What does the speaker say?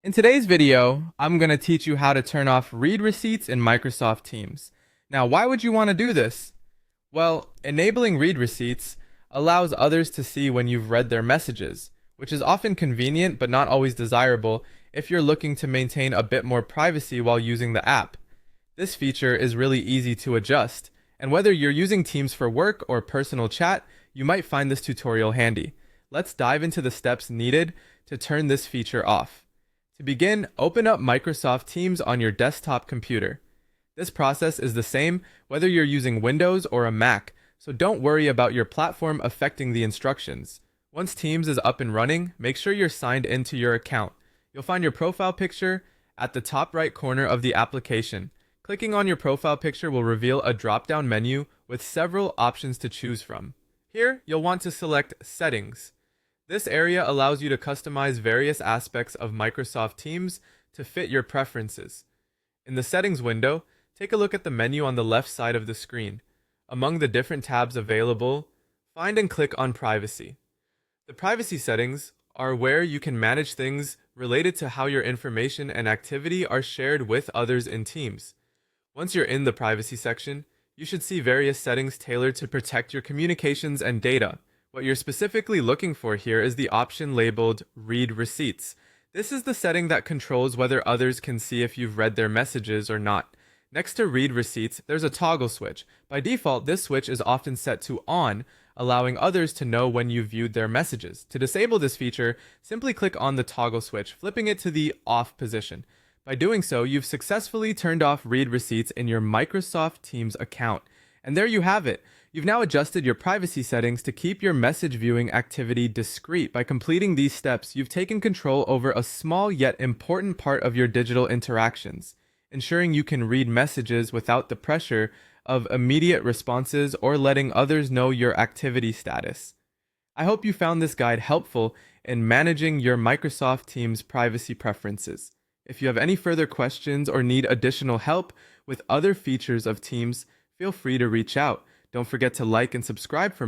In today's video, I'm going to teach you how to turn off read receipts in Microsoft Teams. Now, why would you want to do this? Well, enabling read receipts allows others to see when you've read their messages, which is often convenient but not always desirable if you're looking to maintain a bit more privacy while using the app. This feature is really easy to adjust, and whether you're using Teams for work or personal chat, you might find this tutorial handy. Let's dive into the steps needed to turn this feature off. To begin, open up Microsoft Teams on your desktop computer. This process is the same whether you're using Windows or a Mac, so don't worry about your platform affecting the instructions. Once Teams is up and running, make sure you're signed into your account. You'll find your profile picture at the top right corner of the application. Clicking on your profile picture will reveal a drop-down menu with several options to choose from. Here, you'll want to select Settings. This area allows you to customize various aspects of Microsoft Teams to fit your preferences. In the Settings window, take a look at the menu on the left side of the screen. Among the different tabs available, find and click on Privacy. The privacy settings are where you can manage things related to how your information and activity are shared with others in Teams. Once you're in the privacy section, you should see various settings tailored to protect your communications and data. What you're specifically looking for here is the option labeled Read Receipts. This is the setting that controls whether others can see if you've read their messages or not. Next to Read Receipts, there's a toggle switch. By default, this switch is often set to On, allowing others to know when you've viewed their messages. To disable this feature, simply click on the toggle switch, flipping it to the Off position. By doing so, you've successfully turned off Read Receipts in your Microsoft Teams account. And there you have it. You've now adjusted your privacy settings to keep your message viewing activity discreet. By completing these steps, you've taken control over a small yet important part of your digital interactions, ensuring you can read messages without the pressure of immediate responses or letting others know your activity status. I hope you found this guide helpful in managing your Microsoft Teams privacy preferences. If you have any further questions or need additional help with other features of Teams, feel free to reach out. Don't forget to like and subscribe for more.